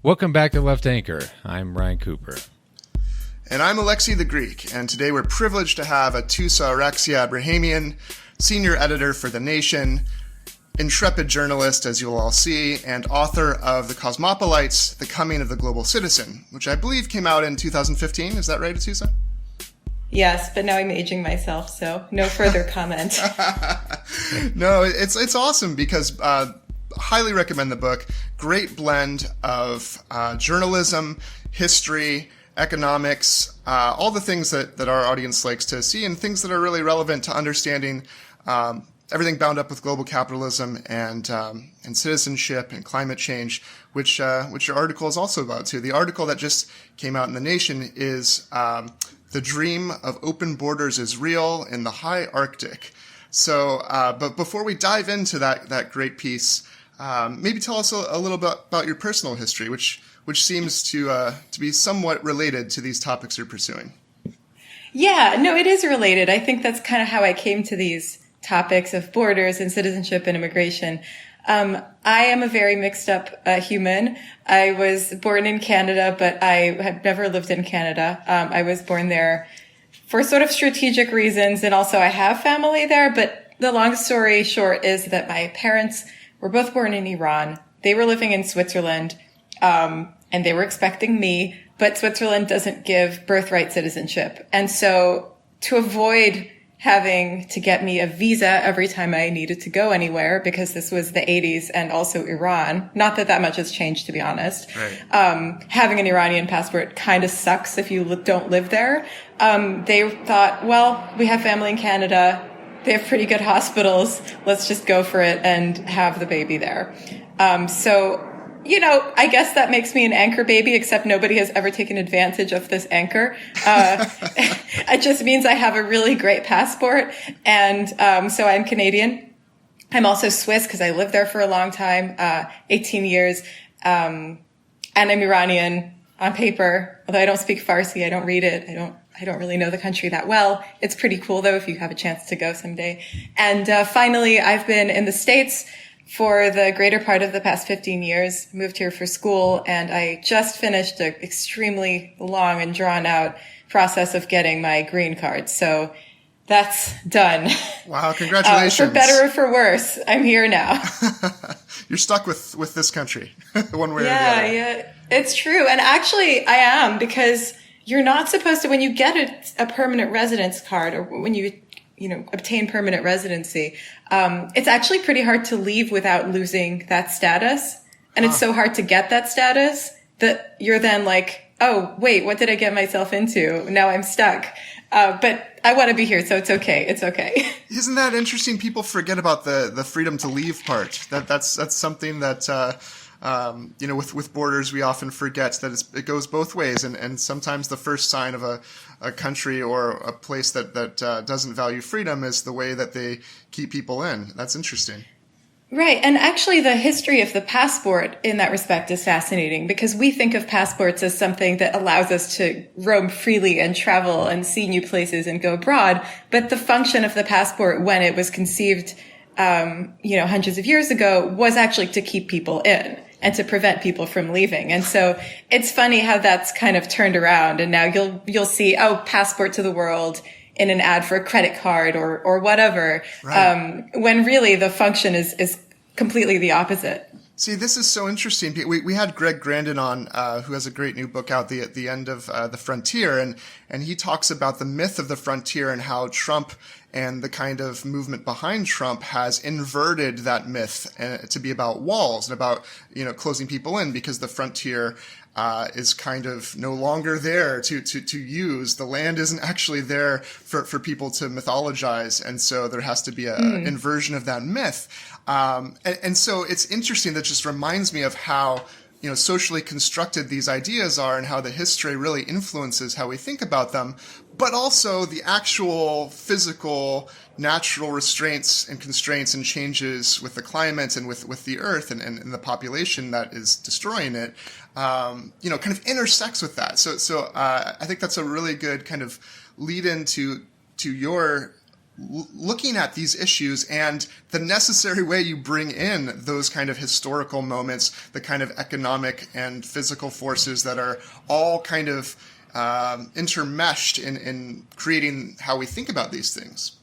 Welcome back to Left Anchor. I'm Ryan Cooper. And I'm Alexei the Greek, and today we're privileged to have Atossa Araxia Abrahamian, senior editor for The Nation, intrepid journalist, as you'll all see, and author of the Cosmopolites, The Coming of the Global Citizen, which I believe came out in 2015. Is that right, Atossa? Yes, but now I'm aging myself, so no further comment. No, it's awesome because highly recommend the book. Great blend of journalism, history, economics, all the things that our audience likes to see, and things that are really relevant to understanding everything bound up with global capitalism and citizenship and climate change, which your article is also about too. The article that just came out in The Nation is "The Dream of Open Borders is Real in the High Arctic." So, but before we dive into that great piece, maybe tell us a little bit about your personal history, which seems to be somewhat related to these topics you're pursuing. Yeah, no, it is related. I think that's kind of how I came to these topics of borders and citizenship and immigration. I am a very mixed up human. I was born in Canada, but I have never lived in Canada. I was born there for sort of strategic reasons, and also I have family there. But the long story short is that my parents were both born in Iran. They were living in Switzerland, and they were expecting me, but Switzerland doesn't give birthright citizenship. And so to avoid having to get me a visa every time I needed to go anywhere, because this was the 80s and also Iran, not that much has changed, to be honest. Right. Having an Iranian passport kind of sucks if you don't live there. They thought, well, we have family in Canada. They have pretty good hospitals. Let's just go for it and have the baby there. So, I guess that makes me an anchor baby, except nobody has ever taken advantage of this anchor. It just means I have a really great passport. And so I'm Canadian. I'm also Swiss because I lived there for a long time, 18 years. And I'm Iranian on paper, although I don't speak Farsi. I don't read it. I don't really know the country that well. It's pretty cool, though, if you have a chance to go someday. And finally, I've been in the States for the greater part of the past 15 years, moved here for school, and I just finished an extremely long and drawn-out process of getting my green card. So that's done. Wow, congratulations. For better or for worse, I'm here now. You're stuck with this country, one way or the other. Yeah, it's true. And actually, I am, because you're not supposed to, when you get a permanent residence card, or when you obtain permanent residency, it's actually pretty hard to leave without losing that status. And it's so hard to get that status that you're then like, oh, wait, what did I get myself into? Now I'm stuck. But I want to be here, so it's okay. It's okay. Isn't that interesting? People forget about the freedom to leave part. That's something that, with borders, we often forget that it goes both ways. And sometimes the first sign of a country or a place that doesn't value freedom is the way that they keep people in. That's interesting. Right. And actually, the history of the passport in that respect is fascinating, because we think of passports as something that allows us to roam freely and travel and see new places and go abroad. But the function of the passport when it was conceived, hundreds of years ago, was actually to keep people in and to prevent people from leaving. And so it's funny how that's kind of turned around. And now you'll see, passport to the world in an ad for a credit card or whatever. Right. When really the function is completely the opposite. See, this is so interesting. We had Greg Grandin on, who has a great new book out, The End of the Frontier, and he talks about the myth of the frontier and how Trump and the kind of movement behind Trump has inverted that myth to be about walls and about, closing people in, because the frontier is kind of no longer there to use. The land isn't actually there for people to mythologize. And so there has to be an inversion of that myth. And so it's interesting. That just reminds me of how, socially constructed these ideas are and how the history really influences how we think about them, but also the actual physical, natural restraints and constraints and changes with the climate and with the earth and the population that is destroying it, kind of intersects with that. So I think that's a really good kind of lead into your looking at these issues and the necessary way you bring in those kind of historical moments, the kind of economic and physical forces that are all kind of intermeshed in creating how we think about these things.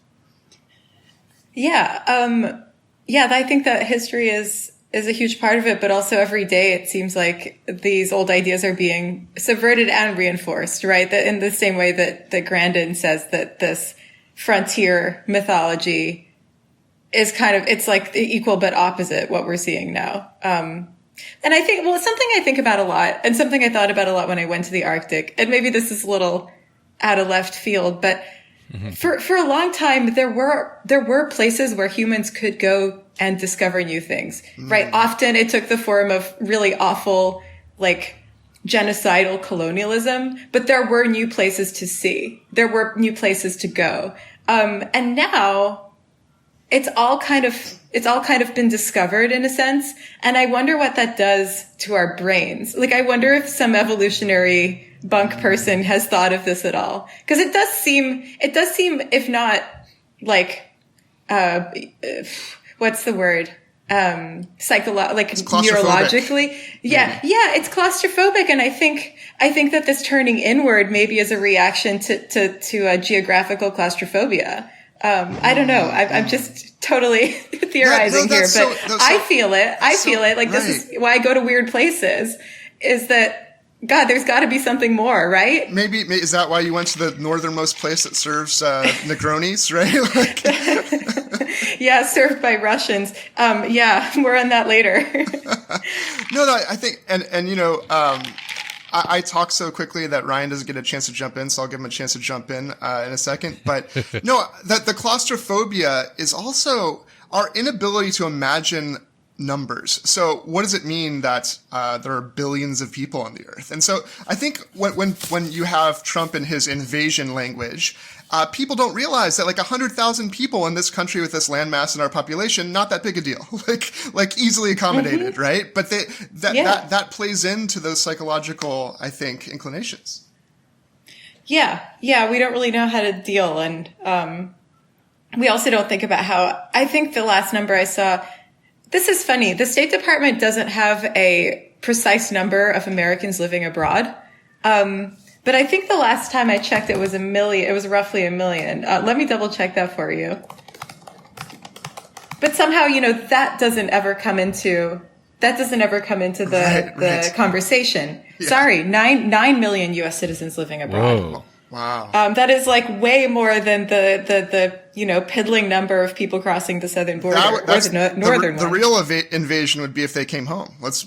Yeah. I think that history is a huge part of it, but also every day it seems like these old ideas are being subverted and reinforced, right? That in the same way that Grandin says that this frontier mythology is it's like the equal but opposite what we're seeing now. And I think, well, something I think about a lot and something I thought about a lot when I went to the Arctic, and maybe this is a little out of left field, but for a long time, there were places where humans could go and discover new things, right? Often it took the form of really awful, like, genocidal colonialism, but there were new places to see. There were new places to go. And now it's all kind of been discovered in a sense. And I wonder what that does to our brains. Like, I wonder if some evolutionary bunk person has thought of this at all. Cause it does seem, if not like, what's the word? Neurologically. Yeah, it's claustrophobic. And I think that this turning inward maybe is a reaction to geographical claustrophobia. I don't know. I'm just totally theorizing here, but I feel it. Like, this is why I go to weird places, is that, God, there's got to be something more, right? Maybe is that why you went to the northernmost place that serves Negronis, right? Yeah, served by Russians. More on that later. No, I think, and I talk so quickly that Ryan doesn't get a chance to jump in, so I'll give him a chance to jump in a second. But no, that the claustrophobia is also our inability to imagine numbers. So what does it mean that there are billions of people on the earth? And so I think when you have Trump and his invasion language, people don't realize that like 100,000 people in this country with this landmass and our population, not that big a deal, like easily accommodated, right? But that plays into those psychological, I think, inclinations. Yeah, we don't really know how to deal. And we also don't think about how, I think the last number I saw, this is funny. The State Department doesn't have a precise number of Americans living abroad. But I think the last time I checked, it was 1 million. It was roughly 1 million. Let me double check that for you. But somehow, that doesn't ever come into the conversation. Yeah. Sorry, 9 million U.S. citizens living abroad. Whoa. Wow. That is like way more than the piddling number of people crossing the southern border or the northern one. The real invasion would be if they came home. That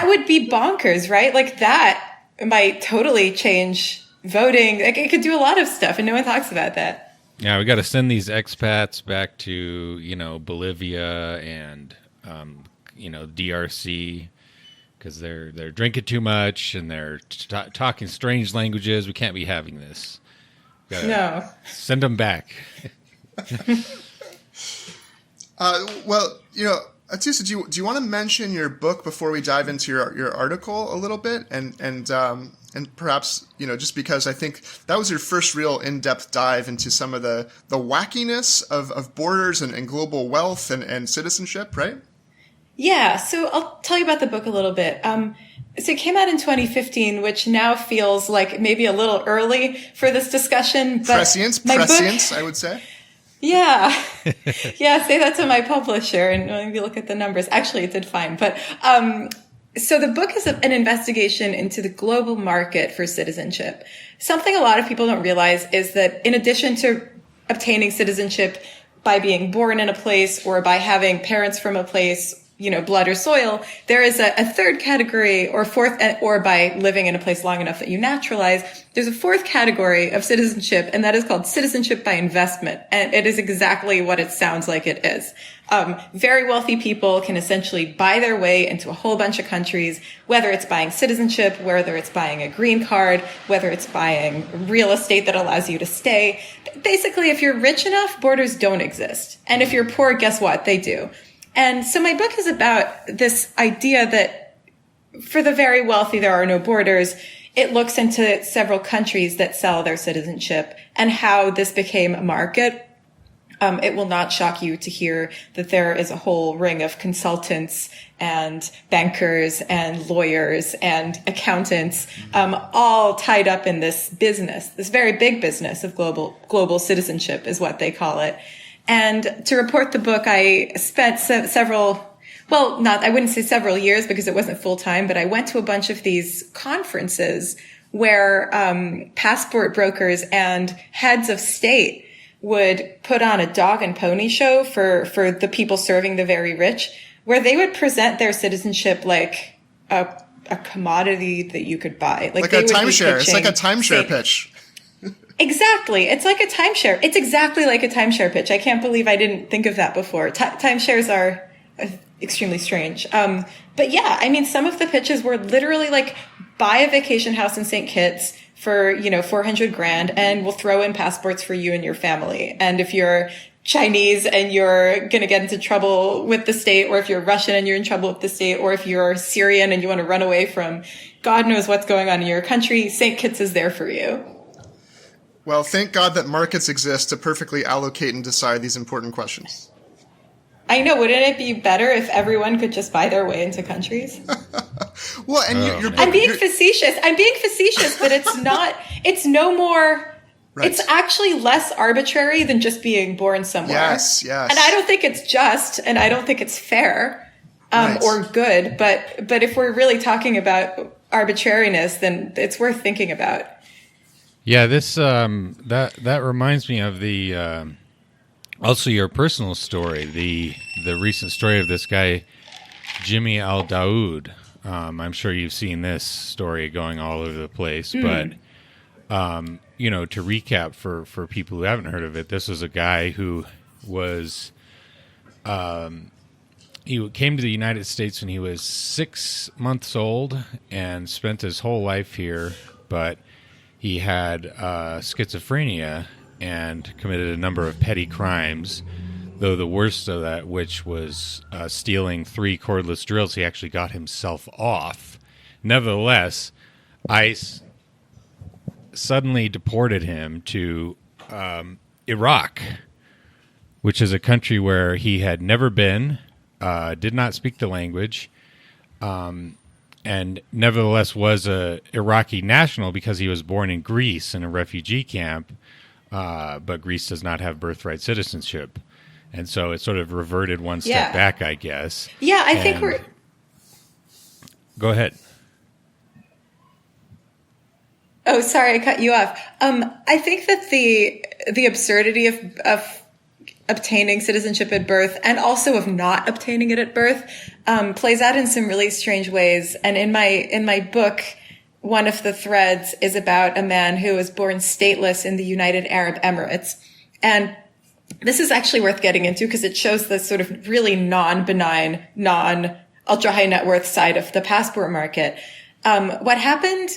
would be bonkers, right? Like, that might totally change voting. Like, it could do a lot of stuff, and no one talks about that. Yeah, we got to send these expats back to Bolivia and DRC. Because they're drinking too much and they're talking strange languages. We can't be having this. No. Send them back. Atossa, do you want to mention your book before we dive into your article a little bit? And perhaps, just because I think that was your first real in-depth dive into some of the wackiness of borders and global wealth and citizenship, right? Yeah, so I'll tell you about the book a little bit. So it came out in 2015, which now feels like maybe a little early for this discussion. But prescience, I would say. Yeah. Yeah, say that to my publisher and maybe look at the numbers. Actually, it did fine. But so the book is an investigation into the global market for citizenship. Something a lot of people don't realize is that in addition to obtaining citizenship by being born in a place or by having parents from a place, blood or soil, there is a third category or fourth, or by living in a place long enough that you naturalize. There's a fourth category of citizenship, and that is called citizenship by investment. And it is exactly what it sounds like it is. Very wealthy people can essentially buy their way into a whole bunch of countries, whether it's buying citizenship, whether it's buying a green card, whether it's buying real estate that allows you to stay. Basically, if you're rich enough, borders don't exist. And if you're poor, guess what? They do. And so my book is about this idea that for the very wealthy, there are no borders. it looks into several countries that sell their citizenship and how this became a market. It will not shock you to hear that there is a whole ring of consultants and bankers and lawyers and accountants, all tied up in this business, this very big business of global citizenship is what they call it. And to report the book, I spent I wouldn't say several years because it wasn't full time, but I went to a bunch of these conferences where passport brokers and heads of state would put on a dog and pony show for the people serving the very rich, where they would present their citizenship like a commodity that you could buy. Like a timeshare. It's like a timeshare pitch. Exactly. It's like a timeshare. It's exactly like a timeshare pitch. I can't believe I didn't think of that before. Timeshares are extremely strange. But yeah, I mean, some of the pitches were literally like, buy a vacation house in St. Kitts for, $400,000 and we'll throw in passports for you and your family. And if you're Chinese and you're going to get into trouble with the state, or if you're Russian and you're in trouble with the state, or if you're Syrian and you want to run away from God knows what's going on in your country, St. Kitts is there for you. Well, thank God that markets exist to perfectly allocate and decide these important questions. I know. Wouldn't it be better if everyone could just buy their way into countries? Well, and I'm being facetious, but it's not, it's no more, right. It's actually less arbitrary than just being born somewhere. Yes. And I don't think it's just, and I don't think it's fair, right. Or good, but if we're really talking about arbitrariness, then it's worth thinking about. Yeah, this, that reminds me of the, also your personal story, the recent story of this guy, Jimmy Aldaoud. I'm sure you've seen this story going all over the place, but, to recap for people who haven't heard of it, this was a guy who was, he came to the United States when he was 6 months old and spent his whole life here, but he had schizophrenia and committed a number of petty crimes, though the worst of that, which was stealing 3 cordless drills, he actually got himself off. Nevertheless, ICE suddenly deported him to Iraq, which is a country where he had never been, did not speak the language, and nevertheless was a Iraqi national because he was born in Greece in a refugee camp, but Greece does not have birthright citizenship. And so it sort of reverted one step back, I guess. Yeah, I think we're... Go ahead. Oh, sorry, I cut you off. I think that the absurdity of obtaining citizenship at birth and also of not obtaining it at birth plays out in some really strange ways. And in my book, one of the threads is about a man who was born stateless in the United Arab Emirates. And this is actually worth getting into because it shows the sort of really non-benign, non-ultra high net worth side of the passport market. What happened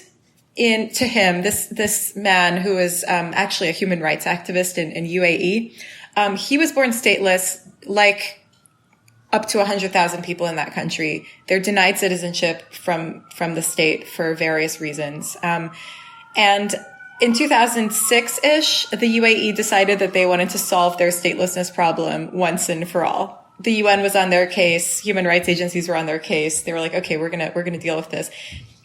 to him, this man who is actually a human rights activist in UAE, he was born stateless, like up to 100,000 people in that country. They're denied citizenship from the state for various reasons. And in 2006-ish, the UAE decided that they wanted to solve their statelessness problem once and for all. The UN was on their case. Human rights agencies were on their case. They were like, okay, we're gonna deal with this.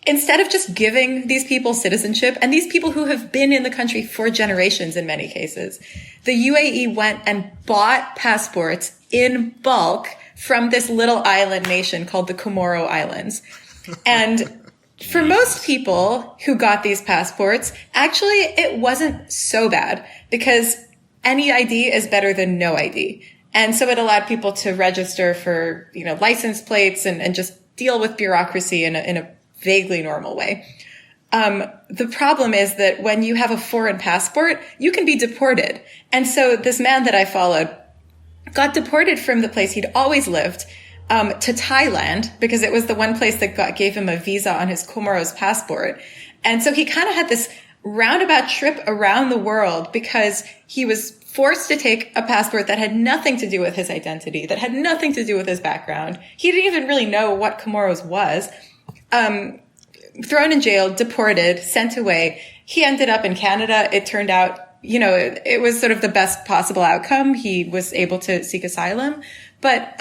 Instead of just giving these people citizenship, and these people who have been in the country for generations in many cases, the UAE went and bought passports in bulk from this little island nation called the Comoro Islands. And for most people who got these passports, actually, it wasn't so bad because any ID is better than no ID. And so it allowed people to register for, license plates and just deal with bureaucracy in a vaguely normal way. The problem is that when you have a foreign passport, you can be deported. And so this man that I followed got deported from the place he'd always lived to Thailand because it was the one place that gave him a visa on his Comoros passport. And so he kind of had this roundabout trip around the world because he was forced to take a passport that had nothing to do with his identity, that had nothing to do with his background. He didn't even really know what Comoros was. thrown in jail, deported, sent away. He ended up in Canada. It turned out, it was sort of the best possible outcome. He was able to seek asylum. But,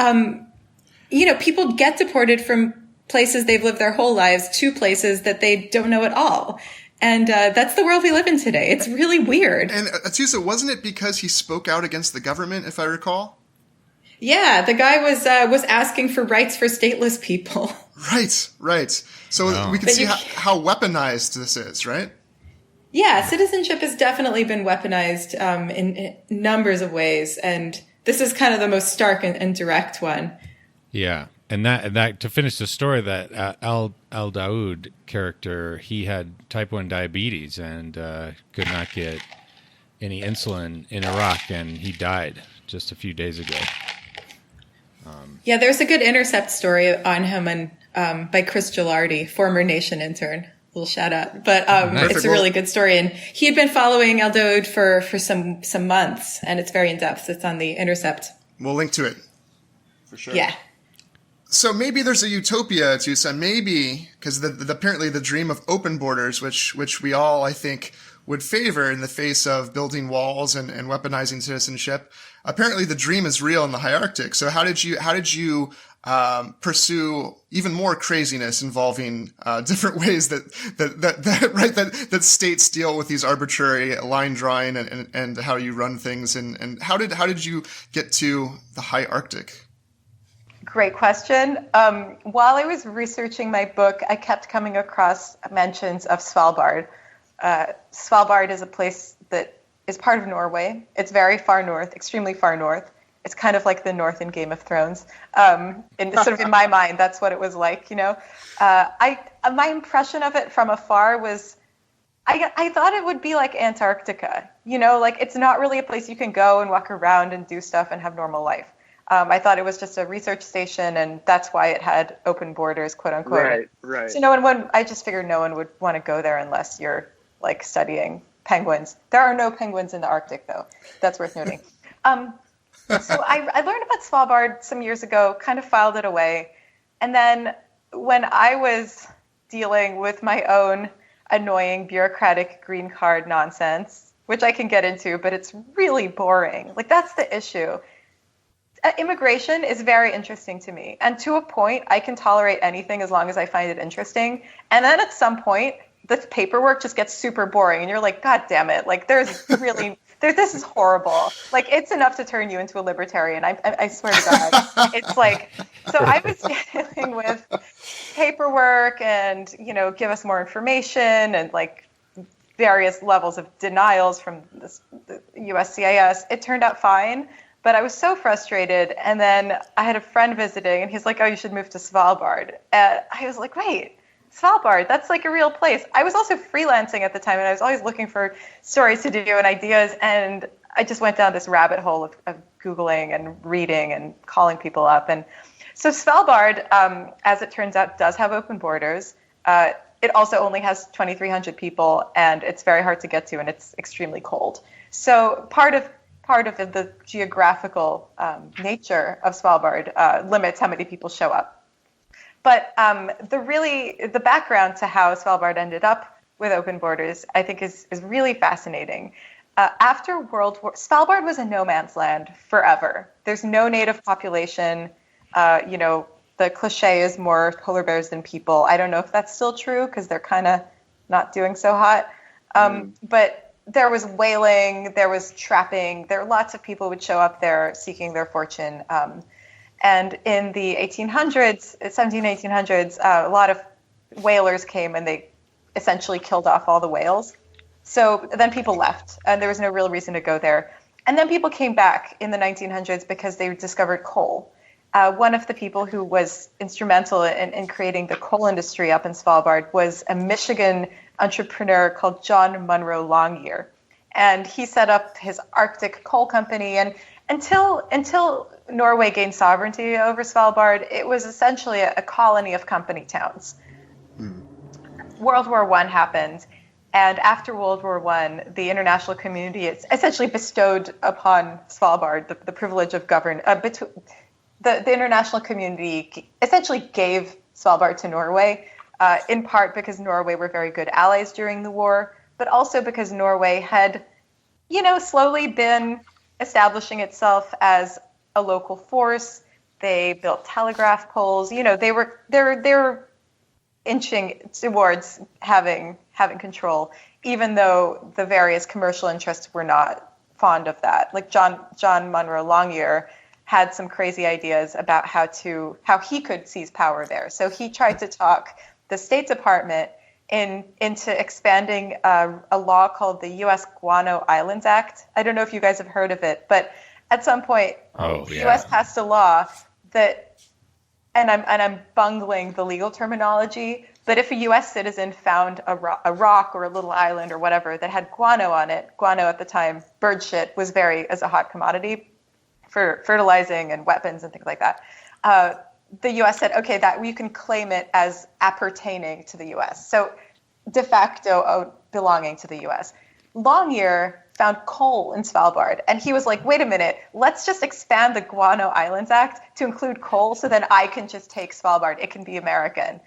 people get deported from places they've lived their whole lives to places that they don't know at all. And that's the world we live in today. It's really weird. And Atossa, wasn't it because he spoke out against the government, if I recall? Yeah, the guy was asking for rights for stateless people. Right. So we can see how weaponized this is, right? Yeah, citizenship has definitely been weaponized in numbers of ways, and this is kind of the most stark and direct one. Yeah, and that to finish the story, that Aldaoud character, he had type 1 diabetes and could not get any insulin in Iraq, and he died just a few days ago. Yeah, there's a good Intercept story on him and by Chris Gilardi, former Nation intern. Little shout out. But it's a really good story. And he had been following Aldaoud for some months, and it's very in-depth. It's on the Intercept. We'll link to it. For sure. Yeah. So maybe there's a utopia, Atossa, maybe, because apparently the dream of open borders, which we all, I think, would favor in the face of building walls and weaponizing citizenship. Apparently the dream is real in the high Arctic. So how did you pursue even more craziness involving different ways that states deal with these arbitrary line drawing and how you run things, and how did you get to the high Arctic? Great question. While I was researching my book, I kept coming across mentions of Svalbard. Svalbard is a place that is part of Norway. It's very far north, extremely far north. It's kind of like the North in Game of Thrones. In my mind, that's what it was like, my impression of it from afar was, I thought it would be like Antarctica, it's not really a place you can go and walk around and do stuff and have normal life. I thought it was just a research station, and that's why it had open borders, quote unquote. Right. So I just figured no one would want to go there unless you're like studying penguins. There are no penguins in the Arctic, though. That's worth noting. So I learned about Svalbard some years ago, kind of filed it away. And then when I was dealing with my own annoying bureaucratic green card nonsense, which I can get into, but it's really boring. Like, that's the issue. Immigration is very interesting to me. And to a point, I can tolerate anything as long as I find it interesting. And then at some point, the paperwork just gets super boring. And you're like, God damn it. Like, this is horrible. Like, it's enough to turn you into a libertarian. I swear to God. It's like, so I was dealing with paperwork and, give us more information and like various levels of denials from the USCIS. It turned out fine. But I was so frustrated, and then I had a friend visiting, and he's like, oh, you should move to Svalbard. And I was like, wait, Svalbard, that's like a real place. I was also freelancing at the time, and I was always looking for stories to do and ideas, and I just went down this rabbit hole of Googling and reading and calling people up. And so Svalbard, as it turns out, does have open borders. It also only has 2,300 people, and it's very hard to get to, and it's extremely cold. So part of the geographical nature of Svalbard limits how many people show up. But the background to how Svalbard ended up with open borders, I think is really fascinating. After World War, Svalbard was a no man's land forever. There's no native population. The cliche is more polar bears than people. I don't know if that's still true because they're kind of not doing so hot. But there was whaling, there was trapping, lots of people would show up there seeking their fortune. And in the 1800s, a lot of whalers came and they essentially killed off all the whales. So then people left and there was no real reason to go there. And then people came back in the 1900s because they discovered coal. One of the people who was instrumental in creating the coal industry up in Svalbard was a Michigan entrepreneur called John Munro Longyear. And he set up his Arctic coal company. And until Norway gained sovereignty over Svalbard, it was essentially a colony of company towns. World War I happened. And after World War I, the international community essentially bestowed upon Svalbard the privilege of govern. The international community essentially gave Svalbard to Norway in part because Norway were very good allies during the war, but also because Norway had, slowly been establishing itself as a local force. They built telegraph poles. They were inching towards having control, even though the various commercial interests were not fond of that. Like John Munro Longyear had some crazy ideas about how he could seize power there. So he tried to talk the State Department into expanding a law called the U.S. Guano Islands Act. I don't know if you guys have heard of it, but at some point, the U.S. passed a law that, and I'm bungling the legal terminology, but if a U.S. citizen found a rock or a little island or whatever that had guano on it, guano at the time, bird shit, was as a hot commodity for fertilizing and weapons and things like that. The U.S. said, okay, that you can claim it as appertaining to the U.S. So de facto belonging to the U.S. Longyear found coal in Svalbard, and he was like, wait a minute, let's just expand the Guano Islands Act to include coal so then I can just take Svalbard. It can be American.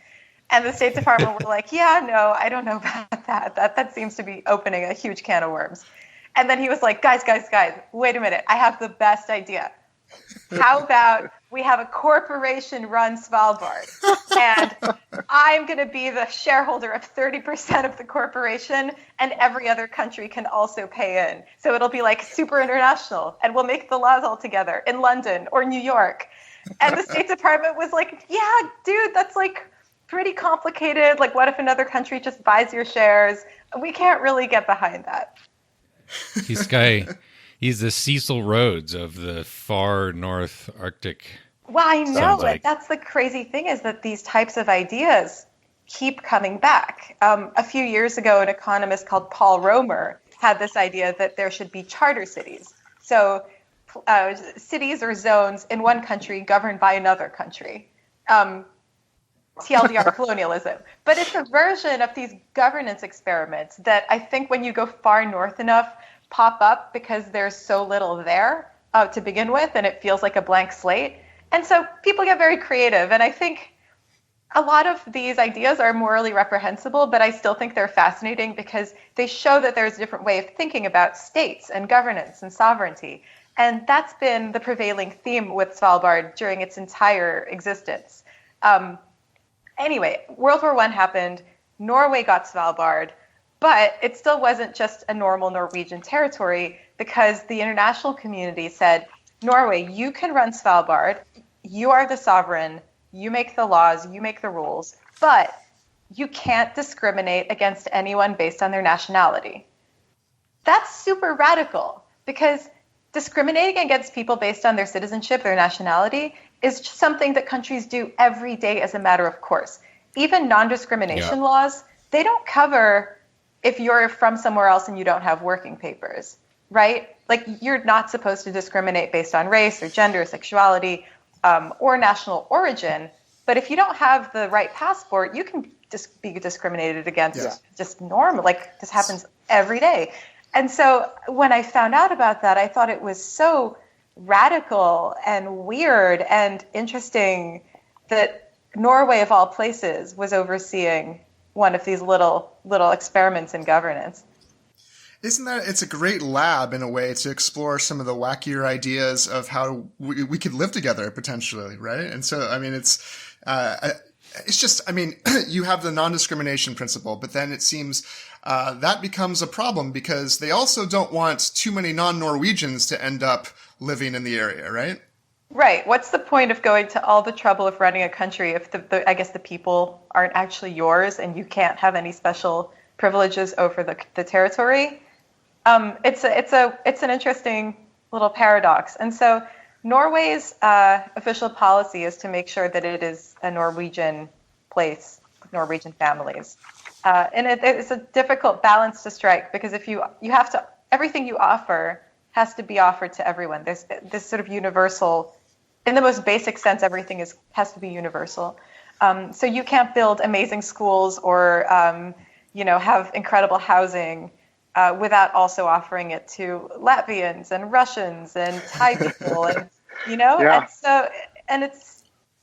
And the State Department were like, yeah, no, I don't know about that. That seems to be opening a huge can of worms. And then he was like, guys, wait a minute. I have the best idea. How about we have a corporation run Svalbard, and I'm going to be the shareholder of 30% of the corporation, and every other country can also pay in. So it'll be like super international, and we'll make the laws all together in London or New York. And the State Department was like, yeah, dude, that's like pretty complicated. Like, what if another country just buys your shares? We can't really get behind that. He's the Cecil Rhodes of the far North Arctic. Well, I know it. That's the crazy thing, is that these types of ideas keep coming back. A few years ago, an economist called Paul Romer had this idea that there should be charter cities. So cities or zones in one country governed by another country. TLDR colonialism. But it's a version of these governance experiments that I think when you go far north enough, pop up because there's so little there to begin with, and it feels like a blank slate. And so people get very creative. And I think a lot of these ideas are morally reprehensible, but I still think they're fascinating because they show that there's a different way of thinking about states and governance and sovereignty. And that's been the prevailing theme with Svalbard during its entire existence. Anyway, World War I happened, Norway got Svalbard, but it still wasn't just a normal Norwegian territory, because the international community said, Norway, you can run Svalbard, you are the sovereign, you make the laws, you make the rules, but you can't discriminate against anyone based on their nationality. That's super radical, because discriminating against people based on their citizenship, their nationality, is just something that countries do every day as a matter of course. Even non-discrimination laws, they don't cover if you're from somewhere else and you don't have working papers, right? Like, you're not supposed to discriminate based on race or gender, sexuality, or national origin. But if you don't have the right passport, you can just be discriminated against just normal. Like, this happens every day. And so when I found out about that, I thought it was so radical and weird and interesting that Norway, of all places, was overseeing one of these little experiments in governance. Isn't that, it's a great lab in a way to explore some of the wackier ideas of how we could live together potentially, right? And so, I mean, it's just, I mean, you have the non-discrimination principle, but then it seems that becomes a problem because they also don't want too many non-Norwegians to end up living in the area, right? Right. What's the point of going to all the trouble of running a country if I guess the people aren't actually yours and you can't have any special privileges over the territory? It's an interesting little paradox. And so Norway's official policy is to make sure that it is a Norwegian place, Norwegian families. And it's a difficult balance to strike because if you have to, everything you offer has to be offered to everyone. There's this sort of universal, in the most basic sense, everything has to be universal. So you can't build amazing schools or have incredible housing without also offering it to Latvians and Russians and Thai people, and and so, and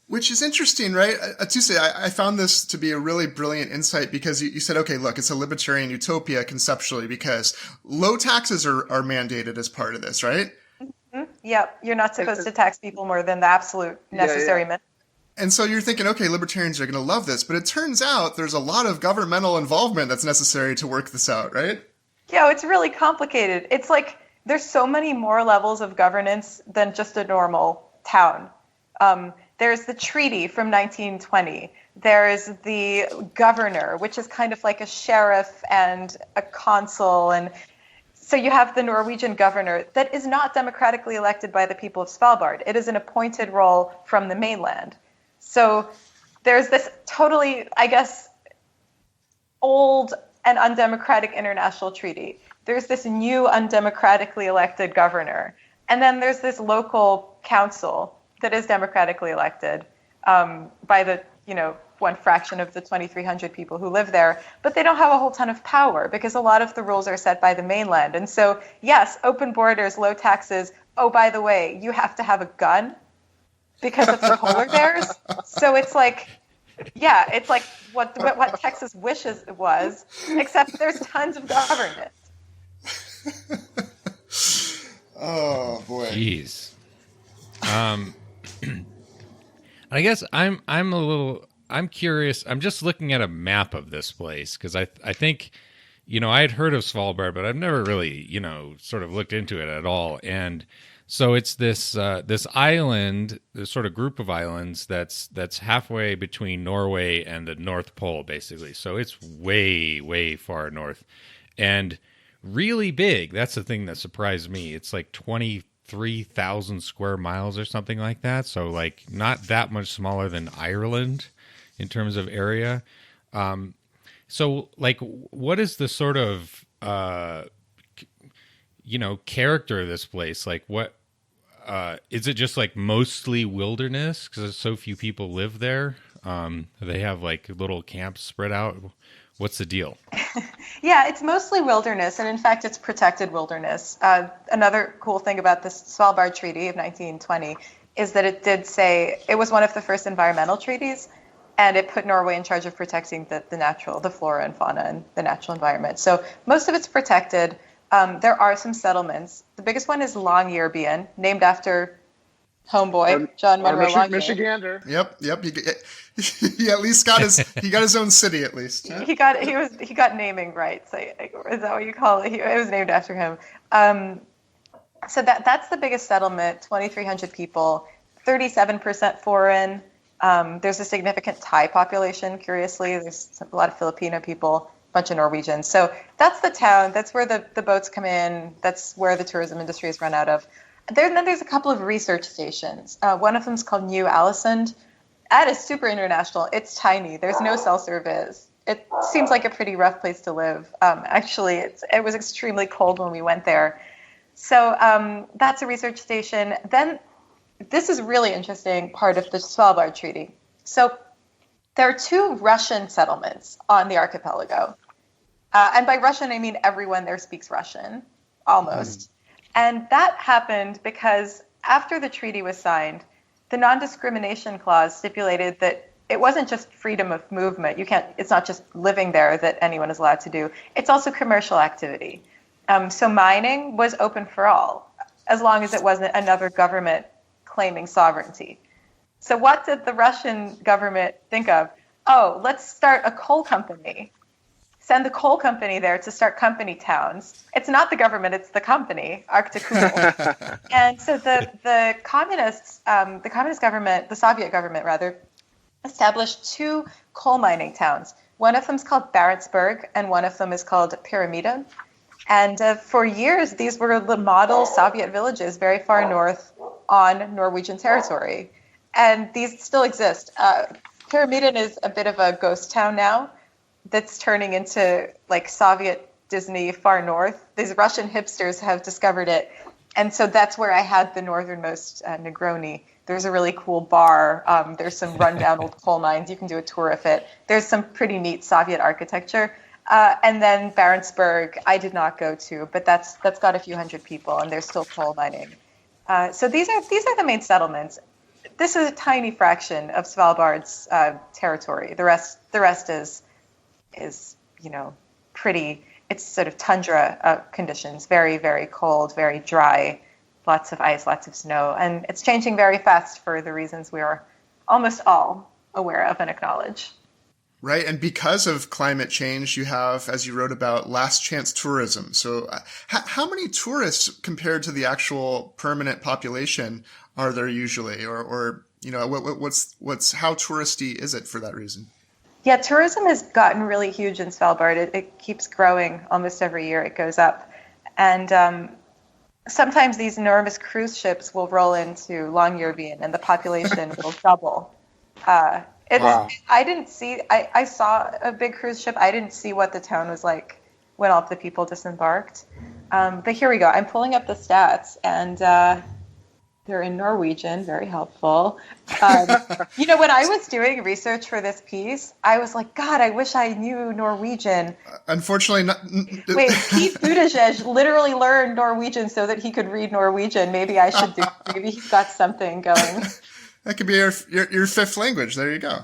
Which is interesting, right? Atossa, I found this to be a really brilliant insight because you said, okay, look, it's a libertarian utopia conceptually because low taxes are mandated as part of this, right? Mm-hmm. Yep. You're not supposed to tax people more than the absolute necessary minimum. And so you're thinking, okay, libertarians are going to love this, but it turns out there's a lot of governmental involvement that's necessary to work this out, right? Yeah, it's really complicated. It's like there's so many more levels of governance than just a normal town. There's the treaty from 1920. There's the governor, which is kind of like a sheriff and a consul. And so you have the Norwegian governor that is not democratically elected by the people of Svalbard. It is an appointed role from the mainland. So there's this totally, I guess, old and undemocratic international treaty. There's this new undemocratically elected governor. And then there's this local council that is democratically elected by the, one fraction of the 2,300 people who live there, but they don't have a whole ton of power because a lot of the rules are set by the mainland. And so, yes, open borders, low taxes. Oh, by the way, you have to have a gun because of the polar bears. So it's like, it's like what Texas wishes it was, except there's tons of government. Oh boy. Jeez. I guess I'm curious. I'm just looking at a map of this place because I think, I had heard of Svalbard, but I've never really, sort of looked into it at all. And so it's this island, this sort of group of islands that's halfway between Norway and the North Pole, basically. So it's way, way far north and really big. That's the thing that surprised me. It's like 23,000 square miles or something like that. So like not that much smaller than Ireland in terms of area. So like what is the sort of, character of this place? Like what, is it just like mostly wilderness because so few people live there? They have like little camps spread out. What's the deal? Yeah, it's mostly wilderness, and in fact, it's protected wilderness. Another cool thing about this Svalbard Treaty of 1920 is that it did say it was one of the first environmental treaties, and it put Norway in charge of protecting the flora and fauna and the natural environment. So most of it's protected. There are some settlements. The biggest one is Longyearbyen, named after homeboy John Monroe Longyear. Michigander. Yep. He at least got his own city at least. Yeah? He got naming rights. Is that what you call it? It was named after him. So that's the biggest settlement. 2,300 people, 37% foreign. There's a significant Thai population. Curiously, there's a lot of Filipino people, a bunch of Norwegians. So that's the town. That's where the boats come in. That's where the tourism industry is run out of. Then there's a couple of research stations. One of them is called New Alesund. That is super international. It's tiny. There's no cell service. It seems like a pretty rough place to live. Actually, it was extremely cold when we went there. So that's a research station. Then this is really interesting part of the Svalbard Treaty. So there are 2 Russian settlements on the archipelago. And by Russian, I mean everyone there speaks Russian, almost. And that happened because after the treaty was signed, the Nondiscrimination clause stipulated that it wasn't just freedom of movement. It's not just living there that anyone is allowed to do. It's also commercial activity. So mining was open for all, as long as it wasn't another government claiming sovereignty. So what did the Russian government think of? Oh, let's start a coal company. Send the coal company there to start company towns. It's not the government, it's the company, Arctic Cool. And so the communist government, the Soviet government rather, established 2 coal mining towns. One of them is called Barentsburg, and one of them is called Pyramida. And for years, these were the model Soviet villages very far north on Norwegian territory. And these still exist. Pyramida is a bit of a ghost town now that's turning into like Soviet Disney far north. These Russian hipsters have discovered it. And so that's where I had the northernmost Negroni. There's a really cool bar. There's some rundown old coal mines. You can do a tour of it. There's some pretty neat Soviet architecture. And then Barentsburg, I did not go to, but that's got a few hundred people, and they're still coal mining. So these are the main settlements. this is a tiny fraction of Svalbard's territory. The rest is pretty. It's sort of tundra conditions, very, very cold, very dry, lots of ice, lots of snow, and it's changing very fast for the reasons we are almost all aware of and acknowledge. Right, and because of climate change, you have, as you wrote about, last chance tourism. So how many tourists compared to the actual permanent population are there usually? Or what's how touristy is it for that reason? Yeah, tourism has gotten really huge in Svalbard. It keeps growing almost every year. It goes up. And sometimes these enormous cruise ships will roll into Longyearbyen and the population will double. Wow. I saw a big cruise ship. I didn't see what the town was like when all of the people disembarked. But here we go. I'm pulling up the stats, and they're in Norwegian, very helpful. When I was doing research for this piece, I was like, God, I wish I knew Norwegian. Unfortunately, not. Wait, Pete Buttigieg literally learned Norwegian so that he could read Norwegian. Maybe I should do. Maybe he's got something going. That could be your fifth language. There you go.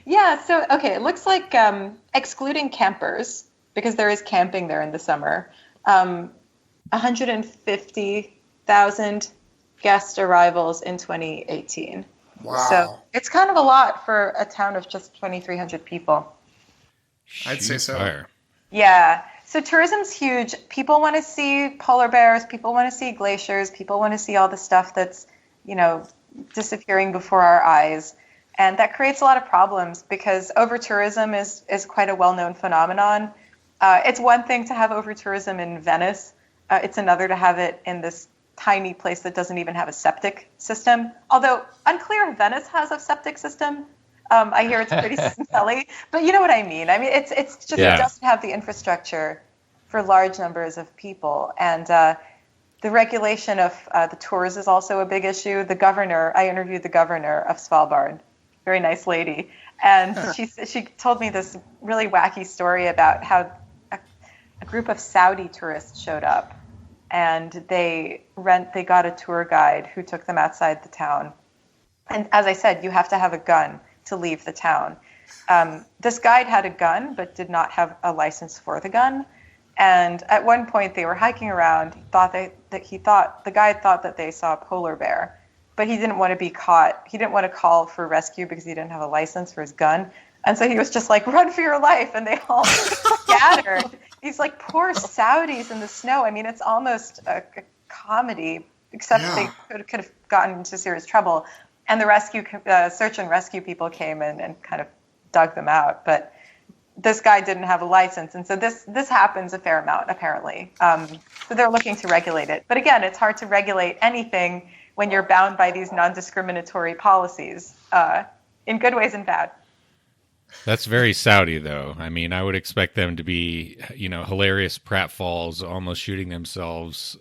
Yeah. So, okay. It looks like excluding campers, because there is camping there in the summer, 150,000 guest arrivals in 2018. Wow. So it's kind of a lot for a town of just 2,300 people. I'd say so. Fire. Yeah. So tourism's huge. People want to see polar bears. People want to see glaciers. People want to see all the stuff that's, disappearing before our eyes. And that creates a lot of problems because over-tourism is quite a well-known phenomenon. It's one thing to have over-tourism in Venice. It's another to have it in this tiny place that doesn't even have a septic system. Although unclear if Venice has a septic system. I hear it's pretty smelly, but you know what I mean. I mean, it's just It doesn't have the infrastructure for large numbers of people. And the regulation of the tours is also a big issue. I interviewed the governor of Svalbard, very nice lady, and she told me this really wacky story about how a group of Saudi tourists showed up, and they got a tour guide who took them outside the town. And as I said, you have to have a gun to leave the town. This guide had a gun, but did not have a license for the gun. And at one point they were hiking around. The guide thought that they saw a polar bear, but he didn't want to be caught. He didn't want to call for rescue because he didn't have a license for his gun. And so he was just like, run for your life. And they all scattered. These like poor Saudis in the snow. I mean, it's almost a comedy, except they could have gotten into serious trouble. And the search and rescue people came in and kind of dug them out. But this guy didn't have a license. And so this happens a fair amount, apparently. So they're looking to regulate it. But again, it's hard to regulate anything when you're bound by these non-discriminatory policies, in good ways and bad. That's very Saudi, though. I mean, I would expect them to be, hilarious pratfalls, almost shooting themselves,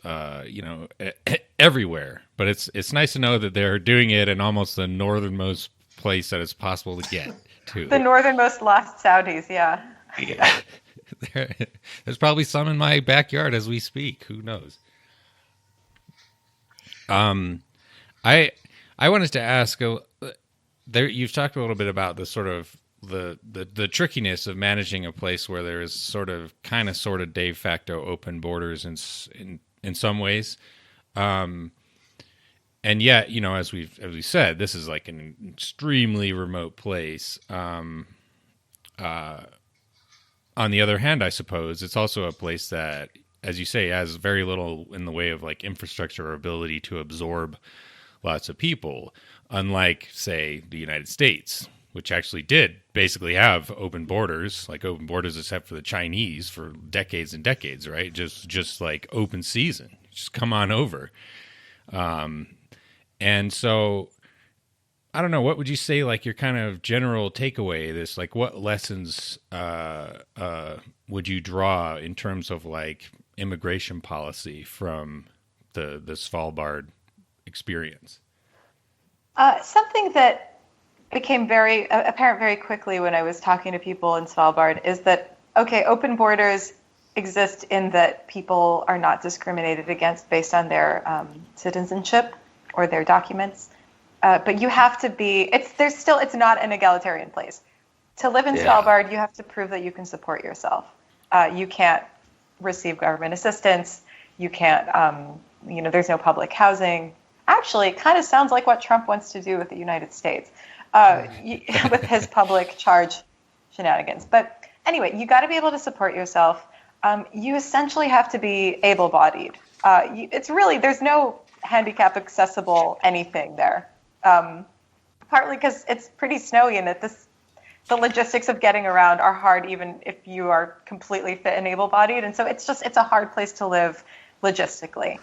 everywhere. But it's nice to know that they're doing it in almost the northernmost place that it's possible to get to. The northernmost lost Saudis, yeah. Yeah. There's probably some in my backyard as we speak. Who knows? I wanted to ask. You've talked a little bit about the sort of the trickiness of managing a place where there is sort of de facto open borders in some ways, and yet as we said, this is like an extremely remote place. On the other hand, I suppose it's also a place that, as you say, has very little in the way of like infrastructure or ability to absorb lots of people, unlike, say, the United States, which actually did basically have open borders except for the Chinese for decades and decades, right? Just like open season, just come on over. And so I don't know, what would you say, like your kind of general takeaway, this, like what lessons would you draw in terms of like immigration policy from the Svalbard experience? Something that became very apparent very quickly when I was talking to people in Svalbard is that, okay, open borders exist in that people are not discriminated against based on their citizenship or their documents. But you have to be, it's not an egalitarian place. To live in Svalbard, you have to prove that you can support yourself. You can't receive government assistance. You can't, there's no public housing. Actually, it kind of sounds like what Trump wants to do with the United States, with his public charge shenanigans. But anyway, you got to be able to support yourself. You essentially have to be able-bodied. There's no handicap accessible anything there. Partly because it's pretty snowy and the logistics of getting around are hard even if you are completely fit and able-bodied. And so it's a hard place to live logistically.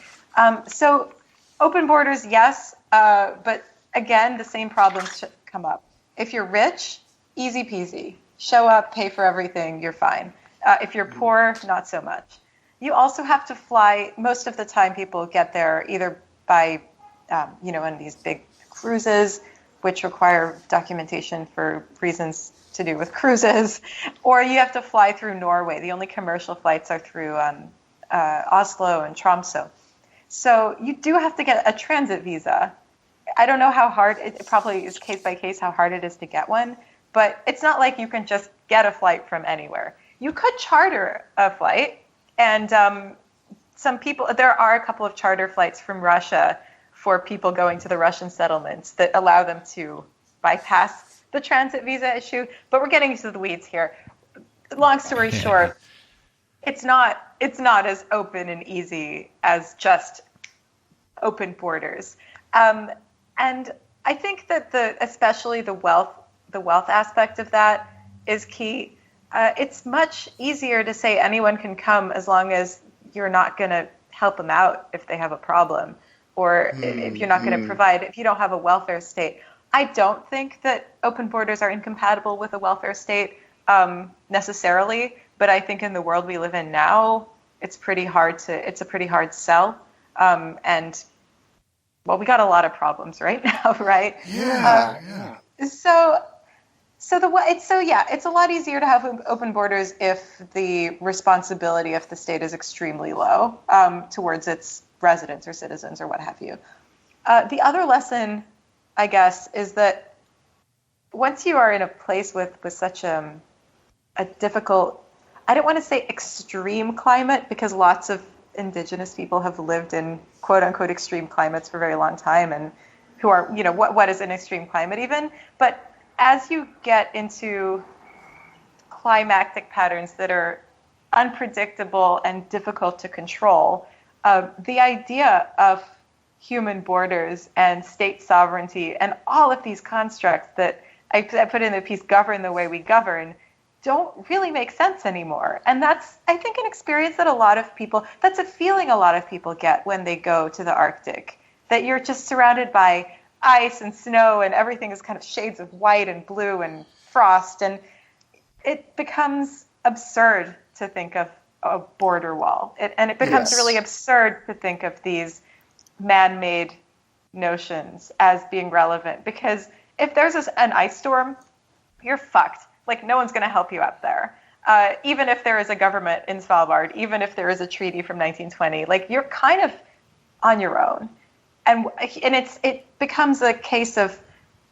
So open borders, yes, but again, the same problems come up. If you're rich, easy peasy. Show up, pay for everything, you're fine. If you're poor, not so much. You also have to fly. Most of the time people get there either by, in these big cruises, which require documentation for reasons to do with cruises, or you have to fly through Norway. The only commercial flights are through Oslo and Tromsø. So you do have to get a transit visa. I don't know how hard, it probably is case by case how hard it is to get one, but it's not like you can just get a flight from anywhere. You could charter a flight, and there are a couple of charter flights from Russia for people going to the Russian settlements that allow them to bypass the transit visa issue, but we're getting into the weeds here. Long story short, it's not as open and easy as just open borders. And I think that especially the wealth aspect of that is key. It's much easier to say anyone can come as long as you're not going to help them out if they have a problem, or if you're not going to provide, if you don't have a welfare state. I don't think that open borders are incompatible with a welfare state necessarily, but I think in the world we live in now, it's a pretty hard sell. And we got a lot of problems right now, right? Yeah. It's a lot easier to have open borders if the responsibility of the state is extremely low towards its residents or citizens or what have you. The other lesson, I guess, is that once you are in a place with such a difficult, I don't want to say extreme climate, because lots of indigenous people have lived in quote unquote extreme climates for a very long time, and who are, what is an extreme climate even? But as you get into climactic patterns that are unpredictable and difficult to control, the idea of human borders and state sovereignty and all of these constructs that I put in the piece, govern the way we govern, don't really make sense anymore. And that's, I think, an experience that that's a feeling a lot of people get when they go to the Arctic, that you're just surrounded by ice and snow and everything is kind of shades of white and blue and frost, and it becomes absurd to think of a border wall. And it becomes really absurd to think of these man-made notions as being relevant, because if there's an ice storm, you're fucked. Like, no one's going to help you up there. Even if there is a government in Svalbard, even if there is a treaty from 1920, like, you're kind of on your own. And it becomes a case of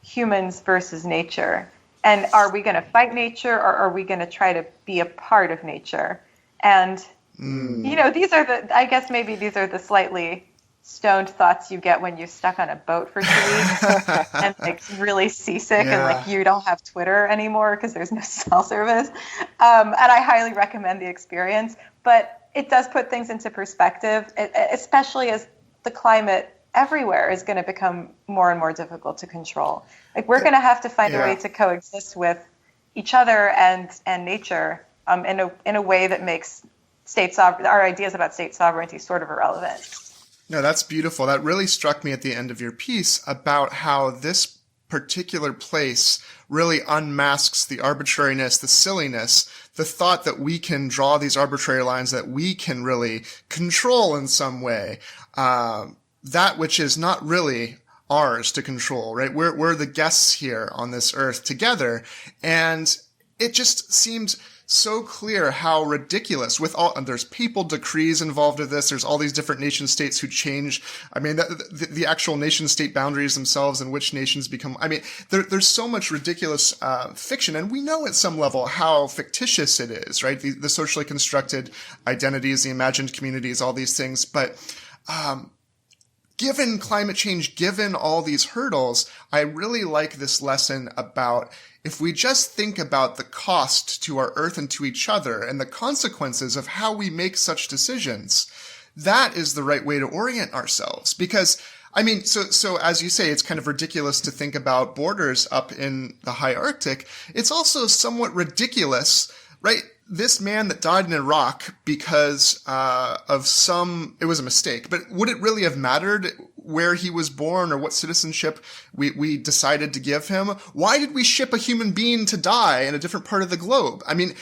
humans versus nature. And are we going to fight nature, or are we going to try to be a part of nature? And, these are the slightly stoned thoughts you get when you're stuck on a boat for 2 weeks and like really seasick and like you don't have Twitter anymore because there's no cell service. And I highly recommend the experience, but it does put things into perspective, especially as the climate everywhere is going to become more and more difficult to control. Like, we're going to have to find a way to coexist with each other and nature in a way that makes our ideas about state sovereignty sort of irrelevant. No, that's beautiful. That really struck me at the end of your piece about how this particular place really unmasks the arbitrariness, the silliness, the thought that we can draw these arbitrary lines that we can really control in some way. That which is not really ours to control, right? We're the guests here on this earth together. And it just seemed so clear how ridiculous with all, and there's papal decrees involved with this. There's all these different nation states who change. I mean, the actual nation state boundaries themselves and which nations become, I mean, there's so much ridiculous, fiction. And we know at some level how fictitious it is, right? The socially constructed identities, the imagined communities, all these things. But, given climate change, given all these hurdles, I really like this lesson about if we just think about the cost to our Earth and to each other and the consequences of how we make such decisions, that is the right way to orient ourselves. Because, I mean, so as you say, it's kind of ridiculous to think about borders up in the high Arctic. It's also somewhat ridiculous, right? This man that died in Iraq because of it was a mistake, but would it really have mattered where he was born or what citizenship we decided to give him? Why did we ship a human being to die in a different part of the globe? I mean,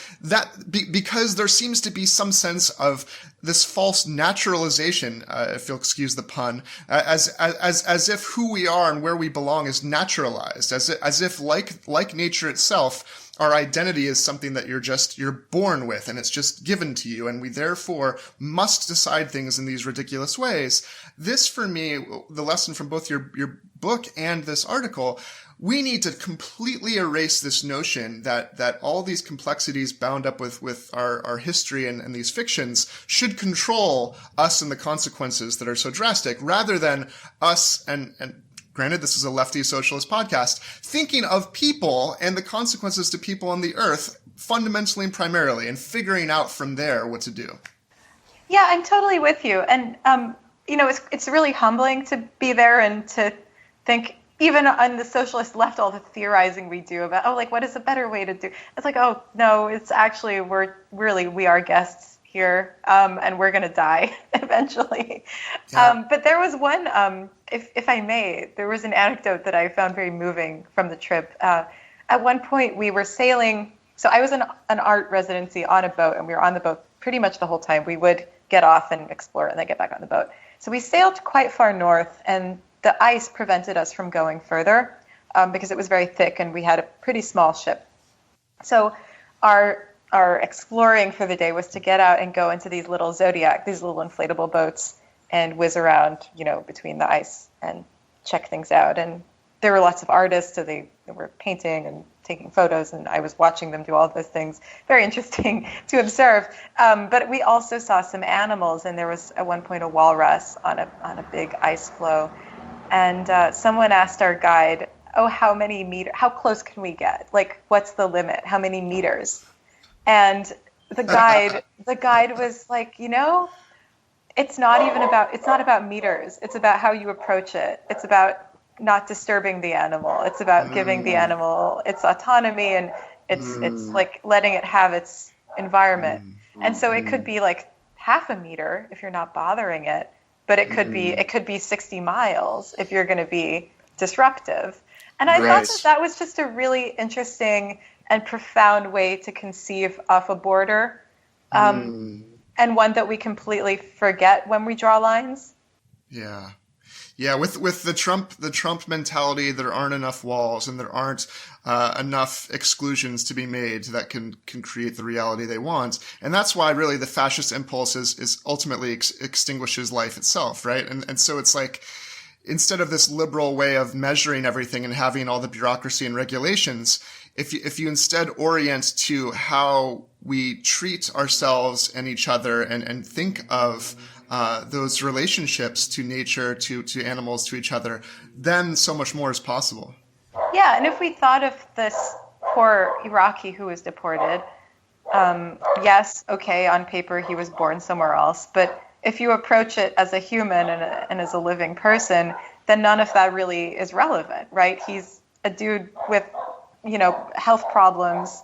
because there seems to be some sense of this false naturalization, if you'll excuse the pun, as if who we are and where we belong is naturalized, as if like nature itself, our identity is something that you're born with and it's just given to you. And we therefore must decide things in these ridiculous ways. This, for me, the lesson from both your book and this article, we need to completely erase this notion that all these complexities bound up with our history and these fictions should control us and the consequences that are so drastic, rather than us and granted, this is a lefty socialist podcast, thinking of people and the consequences to people on the earth fundamentally and primarily, and figuring out from there what to do. Yeah, I'm totally with you. And, it's really humbling to be there and to think, even on the socialist left, all the theorizing we do about, what is a better way to do? It's like, oh, no, it's actually, we are guests here, and we're going to die eventually. Yeah. But there was one, if I may, there was an anecdote that I found very moving from the trip. At one point we were sailing. So I was in an art residency on a boat, and we were on the boat pretty much the whole time. We would get off and explore and then get back on the boat. So we sailed quite far north, and the ice prevented us from going further because it was very thick and we had a pretty small ship. So our exploring for the day was to get out and go into these little inflatable boats and whiz around, between the ice and check things out. And there were lots of artists, so they were painting and taking photos, and I was watching them do all of those things. Very interesting to observe. But we also saw some animals, and there was at one point a walrus on a big ice floe. And someone asked our guide, how close can we get? What's the limit? How many meters? And the guide was like, it's not about meters. It's about how you approach it. It's about not disturbing the animal. It's about giving the animal its autonomy, and it's like letting it have its environment. And so it could be like half a meter if you're not bothering it, but it could be 60 miles if you're going to be disruptive. And I thought that was just a really interesting and profound way to conceive of a border, and one that we completely forget when we draw lines. Yeah. Yeah, with the Trump mentality, there aren't enough walls and there aren't enough exclusions to be made that can create the reality they want. And that's why really the fascist impulse is ultimately extinguishes life itself, right? And so it's like, instead of this liberal way of measuring everything and having all the bureaucracy and regulations, if you instead orient to how we treat ourselves and each other and think of those relationships to nature, to animals, to each other, then so much more is possible. Yeah, and if we thought of this poor Iraqi who was deported, yes, okay, on paper he was born somewhere else, but if you approach it as a human and as a living person, then none of that really is relevant, right? He's a dude with, health problems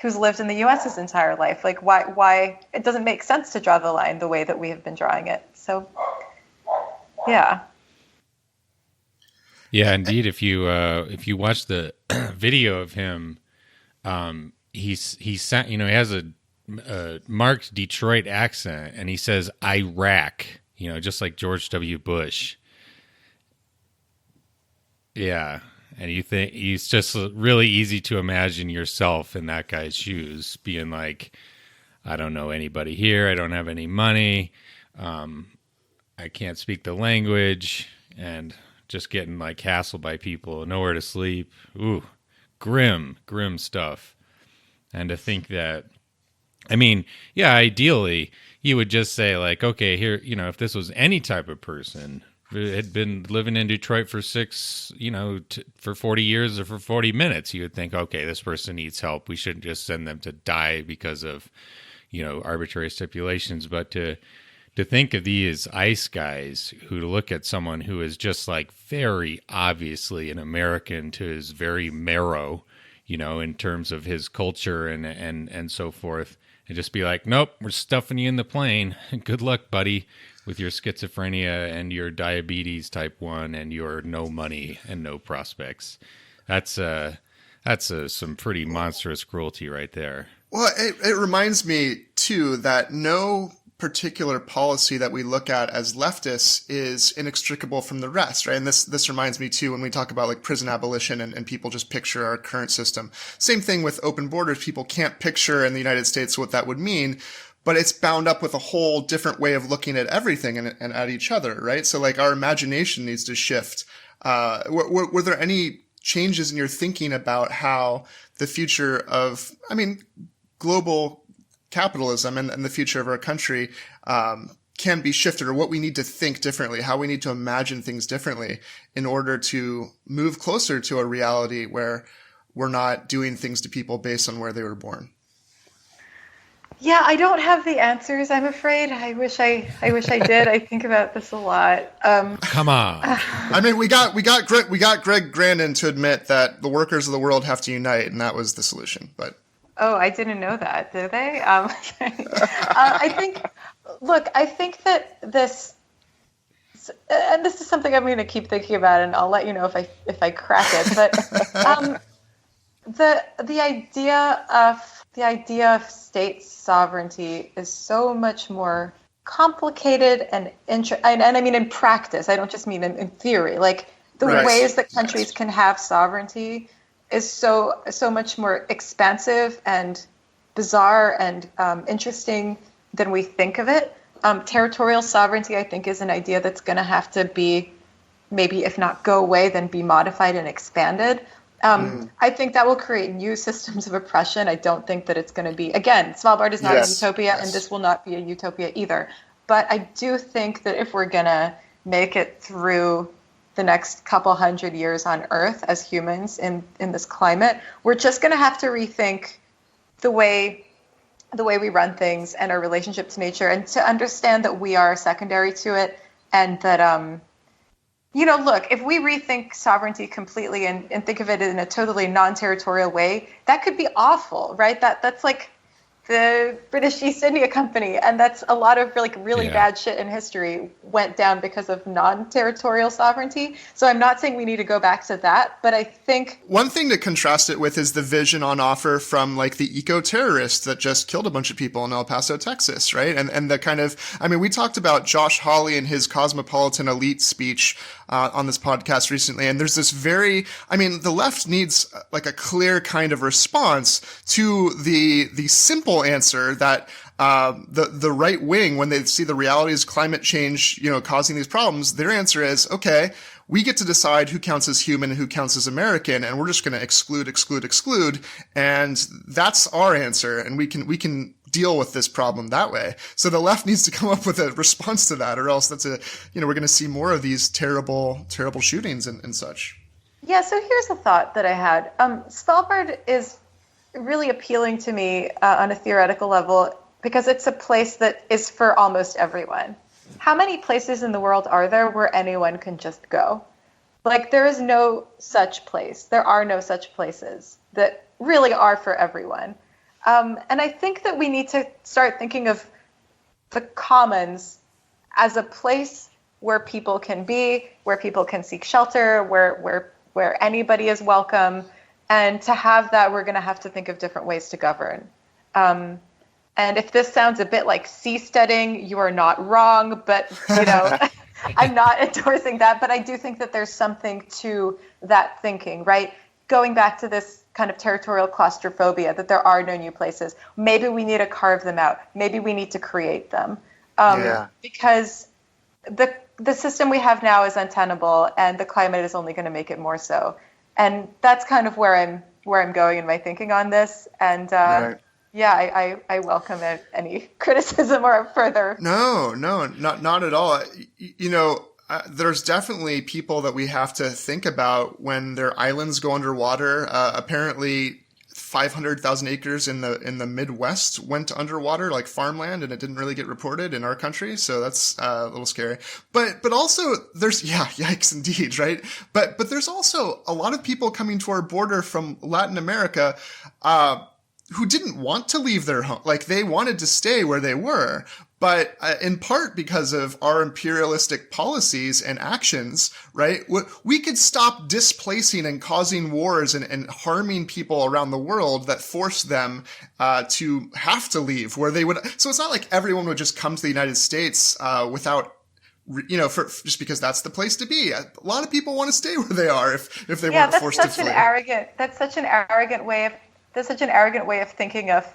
who's lived in the U.S. his entire life. Like, why? It doesn't make sense to draw the line the way that we have been drawing it. So, yeah. Yeah, indeed. If you watch the video of him, he has a marked Detroit accent, and he says Iraq, just like George W. Bush. Yeah. And you think it's just really easy to imagine yourself in that guy's shoes, being like, I don't know anybody here. I don't have any money. I can't speak the language, and just getting like hassled by people, nowhere to sleep. Ooh, grim stuff. And to think that, I mean, yeah, ideally you would just say like, okay, here, if this was any type of person, had been living in Detroit for for 40 years or for 40 minutes, you would think, okay, this person needs help. We shouldn't just send them to die because of, arbitrary stipulations. But to think of these ICE guys who look at someone who is just like very obviously an American to his very marrow, in terms of his culture and so forth, and just be like, nope, we're stuffing you in the plane. Good luck, buddy, with your schizophrenia and your diabetes type 1 and your no money and no prospects. That's some pretty monstrous cruelty right there. Well, it reminds me, too, that no particular policy that we look at as leftists is inextricable from the rest, right? And this reminds me, too, when we talk about like prison abolition and people just picture our current system. Same thing with open borders. People can't picture in the United States what that would mean, but it's bound up with a whole different way of looking at everything and at each other, right? So like our imagination needs to shift. Were there any changes in your thinking about how the future of, global capitalism and the future of our country can be shifted, or what we need to think differently, how we need to imagine things differently in order to move closer to a reality where we're not doing things to people based on where they were born? Yeah, I don't have the answers, I'm afraid. I wish I did. I think about this a lot. Come on. We got Greg Grandin to admit that the workers of the world have to unite, and that was the solution. But oh, I didn't know that, did they? I think that this, and this is something I'm going to keep thinking about, and I'll let you know if I crack it. But the idea of state sovereignty is so much more complicated and I mean in practice. I don't just mean in theory. Like the ways that countries can have sovereignty is so much more expansive and bizarre and interesting than we think of it. Territorial sovereignty, I think, is an idea that's going to have to be, maybe if not go away, then be modified and expanded. I think that will create new systems of oppression. I don't think that it's going to be, again, Svalbard is not a utopia, and this will not be a utopia either. But I do think that if we're going to make it through the next couple hundred years on Earth as humans in this climate, we're just going to have to rethink the way we run things and our relationship to nature, and to understand that we are secondary to it, and that look, if we rethink sovereignty completely and think of it in a totally non-territorial way, that could be awful, right? That's like the British East India Company, and that's a lot of really bad shit in history went down because of non-territorial sovereignty. So I'm not saying we need to go back to that, but I think one thing to contrast it with is the vision on offer from like the eco-terrorists that just killed a bunch of people in El Paso, Texas, right? And the kind of, we talked about Josh Hawley and his Cosmopolitan elite speech on this podcast recently, and there's this the left needs like a clear kind of response to the simple answer that the right wing, when they see the realities of climate change, causing these problems, their answer is, okay, we get to decide who counts as human and who counts as American, and we're just going to exclude, and that's our answer, and we can deal with this problem that way. So the left needs to come up with a response to that, or else we're going to see more of these terrible shootings and such. Yeah. So here's a thought that I had. Svalbard is really appealing to me on a theoretical level because it's a place that is for almost everyone. How many places in the world are there where anyone can just go? Like, there is no such place. There are no such places that really are for everyone. And I think that we need to start thinking of the commons as a place where people can be, where people can seek shelter, where anybody is welcome. And to have that, we're going to have to think of different ways to govern. And if this sounds a bit like seasteading, you are not wrong. But, I'm not endorsing that, but I do think that there's something to that thinking, right? Going back to this kind of territorial claustrophobia, that there are no new places. Maybe we need to carve them out. Maybe we need to create them. Because the system we have now is untenable, and the climate is only going to make it more so. And that's kind of where I'm going in my thinking on this. And I welcome any criticism or further. No, not at all. There's definitely people that we have to think about when their islands go underwater. Apparently 500,000 acres in the Midwest went underwater, like farmland, and it didn't really get reported in our country. So that's a little scary. But also there's, yikes indeed, right? But there's also a lot of people coming to our border from Latin America, who didn't want to leave their home. Like, they wanted to stay where they were. But in part because of our imperialistic policies and actions, right? We could stop displacing and causing wars and harming people around the world that forced them to have to leave where they would. So it's not like everyone would just come to the United States without, just because that's the place to be. A lot of people want to stay where they are if they weren't forced to flee. That's such an arrogant way of thinking of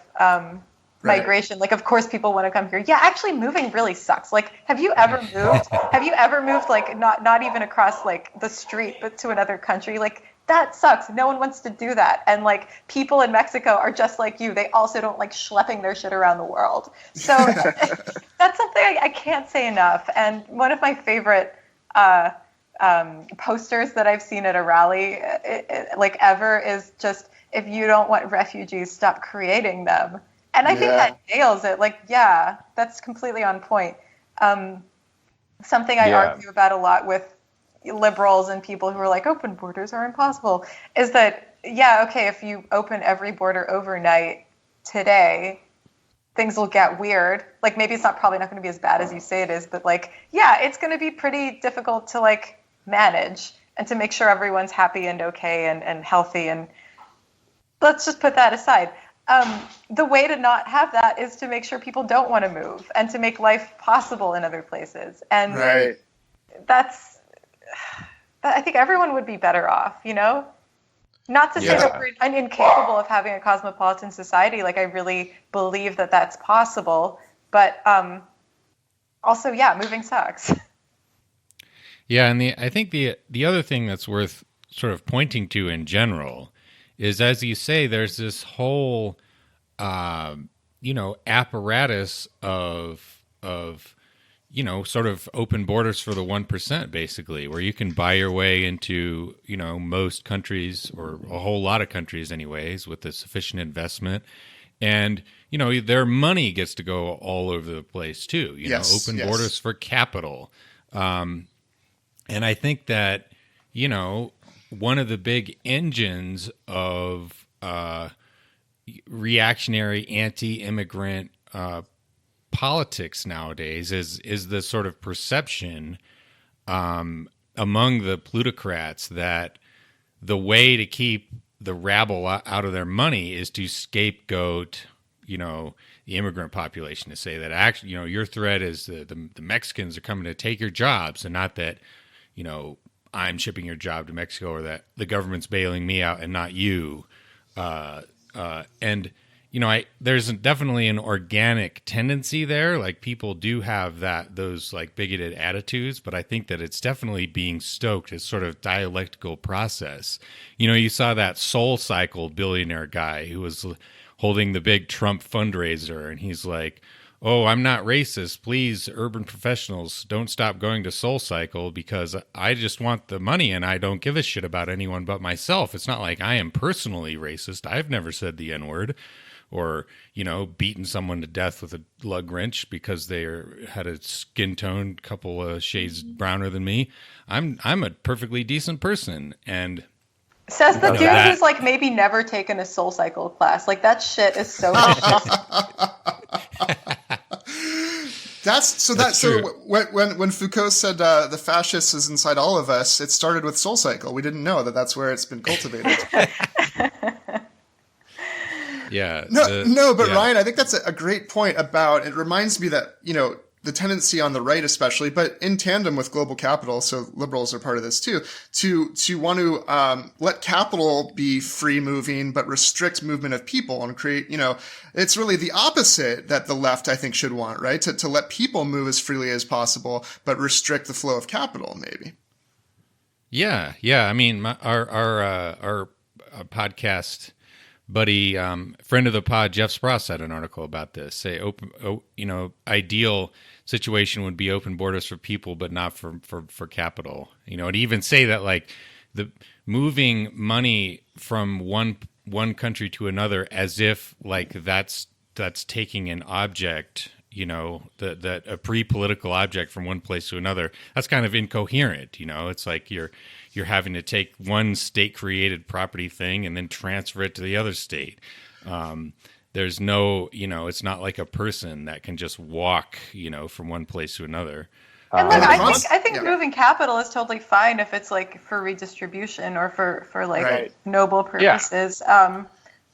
migration. Like, of course people want to come here. Yeah, actually moving really sucks. Like, have you ever moved? Like, not even across like the street, but to another country? Like, that sucks. No one wants to do that. And like, people in Mexico are just like you. They also don't like schlepping their shit around the world. So that's something I can't say enough. And one of my favorite posters that I've seen at a rally ever is just, if you don't want refugees, stop creating them. And I think that nails it. Like, that's completely on point. Something I argue about a lot with liberals and people who are like, open borders are impossible, is that, if you open every border overnight today, things will get weird. Like, maybe it's probably not going to be as bad as you say it is, but like, it's going to be pretty difficult to like manage and to make sure everyone's happy and okay and healthy. And let's just put that aside. The way to not have that is to make sure people don't want to move and to make life possible in other places. And I think everyone would be better off, Not to say that we're incapable of having a cosmopolitan society. Like, I really believe that that's possible. But also, moving sucks. Yeah, and I think the other thing that's worth sort of pointing to in general is, as you say, there's this whole, apparatus of sort of open borders for the 1%, basically, where you can buy your way into, most countries, or a whole lot of countries anyways, with a sufficient investment. And, their money gets to go all over the place too, open borders for capital. And I think that, one of the big engines of reactionary anti-immigrant politics nowadays is the sort of perception among the plutocrats that the way to keep the rabble out of their money is to scapegoat, the immigrant population, to say that actually, your threat is the Mexicans are coming to take your jobs, and not that, I'm shipping your job to Mexico, or that the government's bailing me out and not you. And there's definitely an organic tendency there. Like, people do have those like bigoted attitudes, but I think that it's definitely being stoked as sort of dialectical process. You saw that Soul Cycle billionaire guy who was holding the big Trump fundraiser, and he's like, "Oh, I'm not racist. Please, urban professionals, don't stop going to Soul Cycle because I just want the money and I don't give a shit about anyone but myself. It's not like I am personally racist. I've never said the N-word or, beaten someone to death with a lug wrench because they had a skin tone a couple of shades browner than me. I'm a perfectly decent person." And says the dude who's like maybe never taken a Soul Cycle class. Like, that shit is so vicious. So when Foucault said the fascist is inside all of us, it started with Soul Cycle. We didn't know that that's where it's been cultivated. But Ryan, I think that's a great point about. It reminds me that the tendency on the right, especially, but in tandem with global capital, so liberals are part of this too, to want to let capital be free moving, but restrict movement of people and create, it's really the opposite that the left, I think, should want, right? To let people move as freely as possible, but restrict the flow of capital, maybe. Yeah. I mean, our podcast buddy, friend of the pod, Jeff Spross, had an article about this. Say, ideal situation would be open borders for people, but not for capital. And even say that like the moving money from one country to another, as if like that's taking an object, that a pre-political object from one place to another. That's kind of incoherent. It's like you're having to take one state created property thing and then transfer it to the other state. There's no, it's not like a person that can just walk, from one place to another. And look, I think moving capital is totally fine if it's like for redistribution or for like right. noble purposes. Yeah.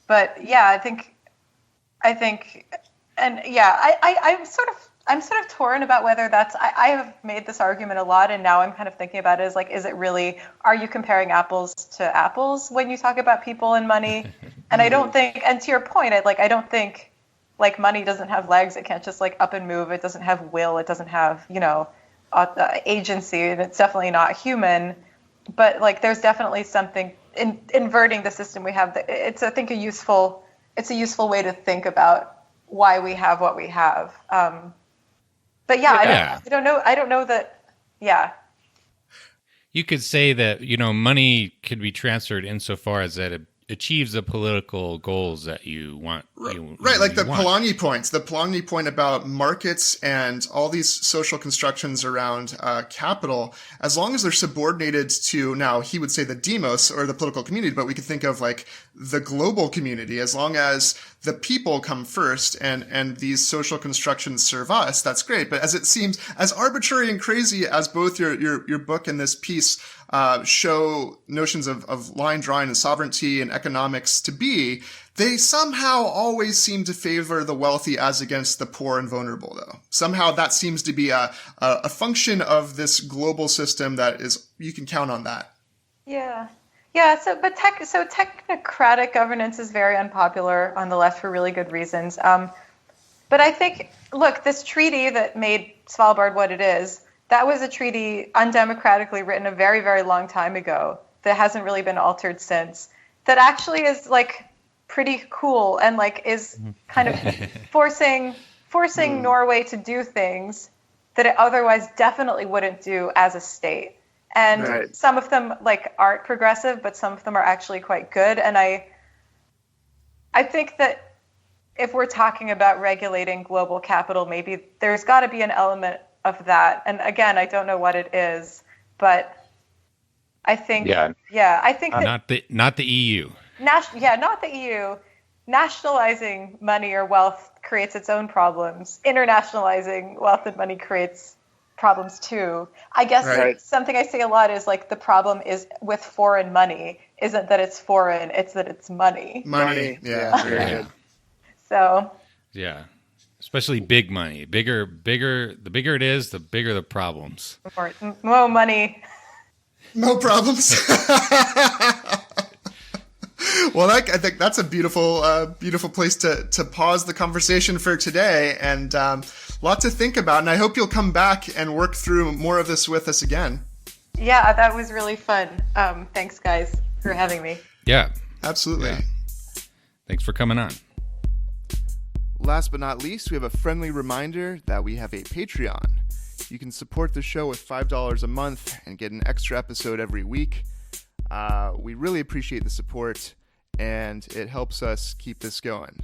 But yeah, I think, and yeah, I'm sort of torn about whether that's, I have made this argument a lot, and now I'm kind of thinking about it as like, is it really, are you comparing apples to apples when you talk about people and money? And I don't think, and to your point, I don't think like money doesn't have legs. It can't just like up and move. It doesn't have will. It doesn't have, agency, and it's definitely not human. But like, there's definitely something in inverting the system we have. It's, I think, a useful way to think about why we have what we have. But yeah, I don't know that. Yeah. You could say that, money could be transferred insofar as that it achieves the political goals that you want. Right, like the Polanyi point about markets and all these social constructions around capital, as long as they're subordinated to, now he would say the demos or the political community, but we could think of like the global community, as long as the people come first and these social constructions serve us, that's great. But as it seems, as arbitrary and crazy as both your book and this piece show notions of line drawing and sovereignty and economics to be, they somehow always seem to favor the wealthy as against the poor and vulnerable, though. Somehow that seems to be a function of this global system that is, you can count on that. Yeah. Yeah, so technocratic governance is very unpopular on the left for really good reasons. But I think, look, this treaty that made Svalbard what it is, that was a treaty undemocratically written a very, very long time ago that hasn't really been altered since, that actually is like pretty cool and like is kind of forcing Norway to do things that it otherwise definitely wouldn't do as a state. And some of them like aren't progressive, but some of them are actually quite good. And I think that if we're talking about regulating global capital, maybe there's got to be an element of that. And again, I don't know what it is, but I think, I think that not the EU. Not the EU. Nationalizing money or wealth creates its own problems. Internationalizing wealth and money creates problems too. I guess something I say a lot is like the problem is with foreign money isn't that it's foreign, it's that it's money. Money. Yeah. So. Yeah. Especially big money. The bigger it is, the bigger the problems. More money. No problems. Well, I think that's a beautiful place to pause the conversation for today, and lot to think about. And I hope you'll come back and work through more of this with us again. Yeah, that was really fun. Thanks, guys, for having me. Yeah, absolutely. Yeah. Thanks for coming on. Last but not least, we have a friendly reminder that we have a Patreon. You can support the show with $5 a month and get an extra episode every week. We really appreciate the support, and it helps us keep this going.